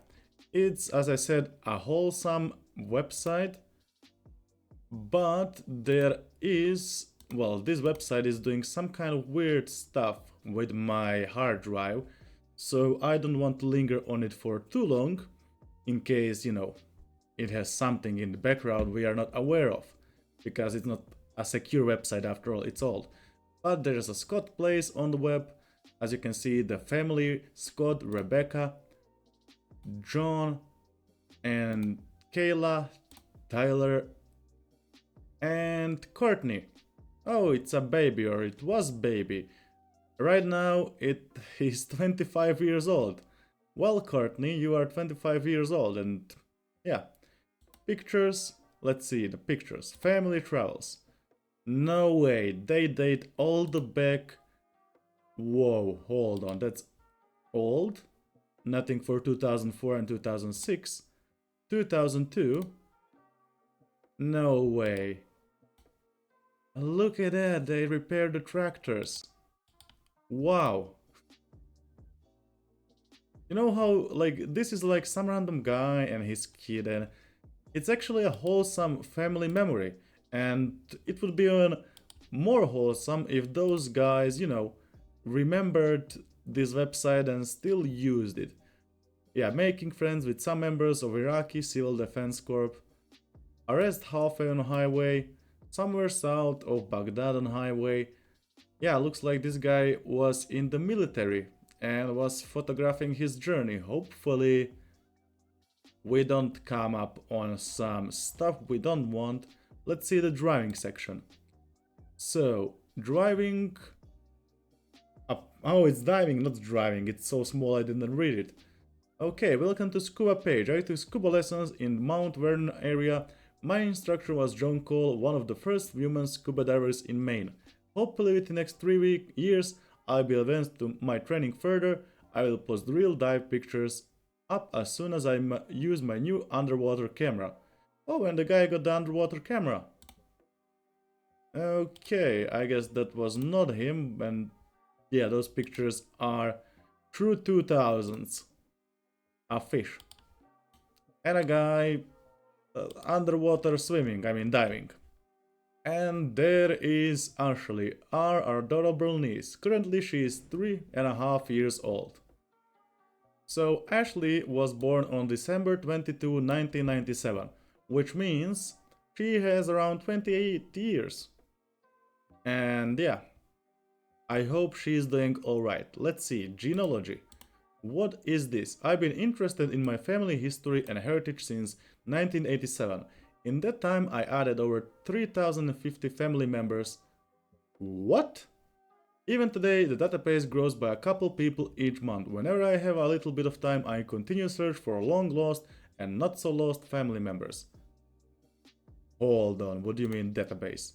it's, as I said, a wholesome website, but there is, well, this website is doing some kind of weird stuff with my hard drive, so I don't want to linger on it for too long, in case, it has something in the background we are not aware of, because it's not a secure website after all, it's old. But there's a Scott place on the web. As you can see, the family, Scott, Rebecca, John, and Kayla, Tyler, and Courtney. Oh, it's a baby, or it was baby. Right now, it is 25 years old. Well, Courtney, you are 25 years old, and yeah. Pictures. Let's see the pictures. Family travels. No way, they date all the back. Whoa, hold on, that's old. Nothing for 2004 and 2006. 2002. No way. Look at that, they repaired the tractors. Wow. You know how, like, this is like some random guy and his kid, and it's actually a wholesome family memory, and it would be even more wholesome if those guys, remembered this website and still used it. Yeah, making friends with some members of Iraqi Civil Defense Corps. Arrest halfway on highway, somewhere south of Baghdad on highway. Yeah, looks like this guy was in the military and was photographing his journey. Hopefully we don't come up on some stuff we don't want. Let's see the driving section. So, driving... Oh, it's diving, not driving. It's so small I didn't read it. Okay, welcome to Scuba page. I took scuba lessons in Mount Vernon area. My instructor was John Cole, one of the first women scuba divers in Maine. Hopefully within the next 3 years, I will advance to my training further. I will post real dive pictures up as soon as I use my new underwater camera. Oh, and the guy got the underwater camera. Okay, I guess that was not him, and yeah, those pictures are true 2000s. A fish. And a guy underwater swimming, diving. And there is Ashley, our adorable niece. Currently she is 3.5 years old. So Ashley was born on December 22, 1997, which means she has around 28 years. And yeah, I hope she's doing alright. Let's see, genealogy. What is this? I've been interested in my family history and heritage since 1987. In that time I added over 3050 family members. What? Even today, the database grows by a couple people each month. Whenever I have a little bit of time, I continue search for long lost and not so lost family members. Hold on, what do you mean database?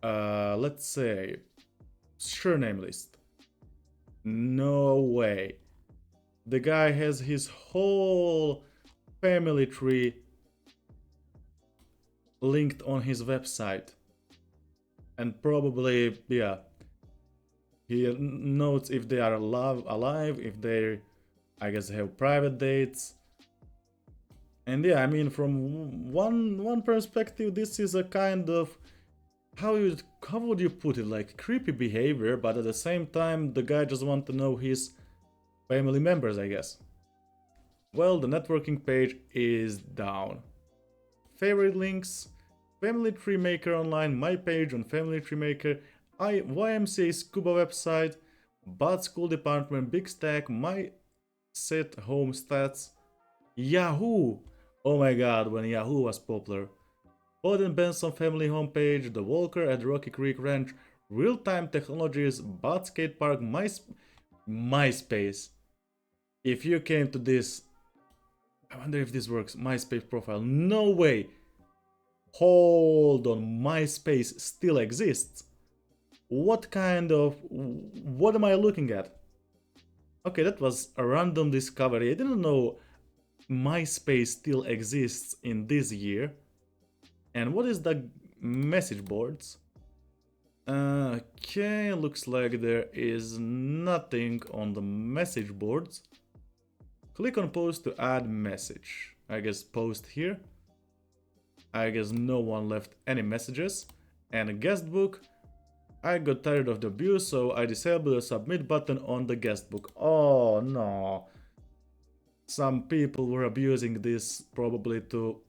Let's say surname list. No way. The guy has his whole family tree linked on his website. And probably, yeah, he notes if they are alive, if they I guess they have private dates. And yeah, I mean, from one perspective, this is a kind of how would you put it, like creepy behavior, but at the same time, the guy just want to know his family members, I guess. Well, the networking page is down. Favorite links: Family Tree Maker Online, my page on Family Tree Maker, YMCA Scuba website, Bad School Department, Big Stack, my set home stats, Yahoo! Oh my god, when Yahoo was popular. Bud and Benson family homepage, The Walker at Rocky Creek Ranch, Real Time Technologies, Bad Skate Park, MySpace. If you came to this, I wonder if this works. MySpace profile. No way! Hold on, MySpace still exists? What am I looking at? Okay, that was a random discovery. I didn't know MySpace still exists in this year. And what is the message boards? Okay, looks like there is nothing on the message boards. Click on post to add message. I guess post here. I guess no one left any messages. And a guest book. I got tired of the abuse, so I disabled the submit button on the guest book. Oh no. Some people were abusing this probably to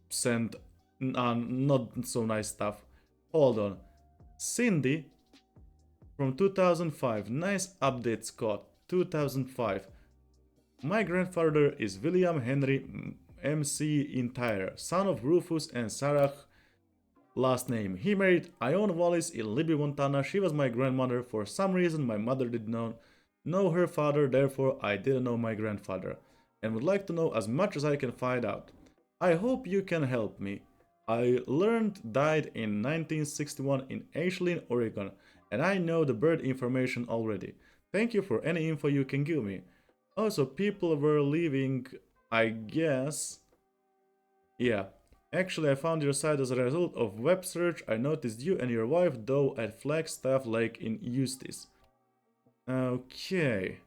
send not so nice stuff. Hold on. Cindy from 2005. Nice update, Scott. 2005. My grandfather is William Henry MC Entire, son of Rufus and Sarah. Last name. He married Ione Wallace in Libby, Montana. She was my grandmother. For some reason, my mother did not know her father, therefore I didn't know my grandfather, and would like to know as much as I can find out. I hope you can help me. I learned died in 1961 in Ashland, Oregon, and I know the birth information already. Thank you for any info you can give me. Also, people were leaving, I guess. Yeah. Actually, I found your site as a result of web search. I noticed you and your wife though at Flagstaff Lake in Eustis. Okay.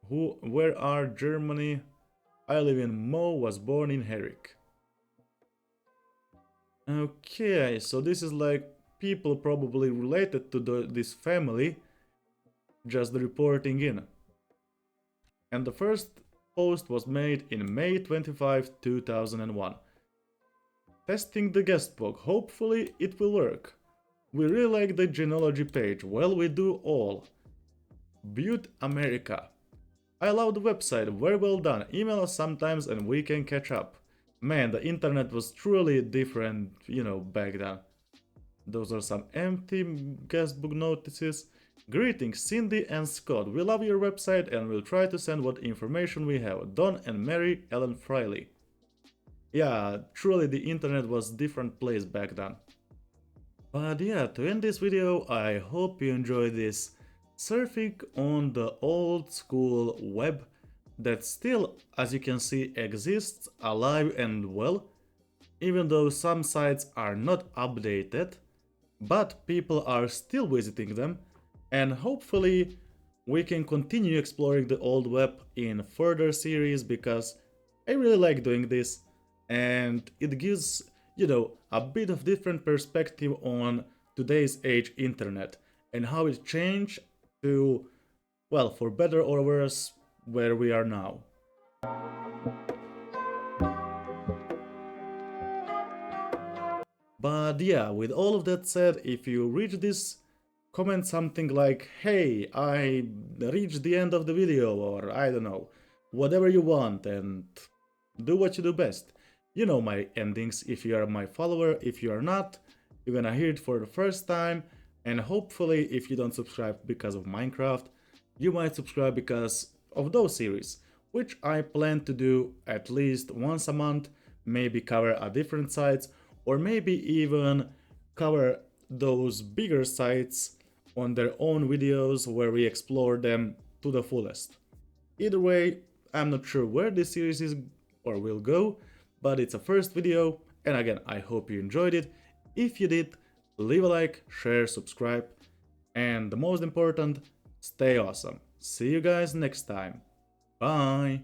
Where are Germany? I live in Mo, was born in Herrick. Okay, so this is like people probably related to this family just reporting in. And the first post was made in May 25, 2001. Testing the guestbook, hopefully it will work. We really like the genealogy page, well we do all. Butte America. I love the website, very well done, email us sometimes and we can catch up. Man, the internet was truly different, back then. Those are some empty guestbook notices. Greetings, Cindy and Scott, we love your website and we'll try to send what information we have. Don and Mary Ellen Friley. Yeah, truly the internet was a different place back then. But yeah, to end this video, I hope you enjoyed this surfing on the old school web that still, as you can see, exists alive and well, even though some sites are not updated, but people are still visiting them, and hopefully we can continue exploring the old web in further series because I really like doing this. And it gives, a bit of different perspective on today's age internet and how it changed to, well, for better or worse, where we are now. But yeah, with all of that said, if you reach this, comment something like, hey, I reached the end of the video, or I don't know, whatever you want, and do what you do best. You know my endings if you are my follower. If you are not, you're gonna hear it for the first time, and hopefully if you don't subscribe because of Minecraft, you might subscribe because of those series, which I plan to do at least once a month, maybe cover a different sites, or maybe even cover those bigger sites on their own videos where we explore them to the fullest. Either way, I'm not sure where this series is or will go, but it's a first video, and again, I hope you enjoyed it. If you did, leave a like, share, subscribe, and the most important, stay awesome. See you guys next time. Bye!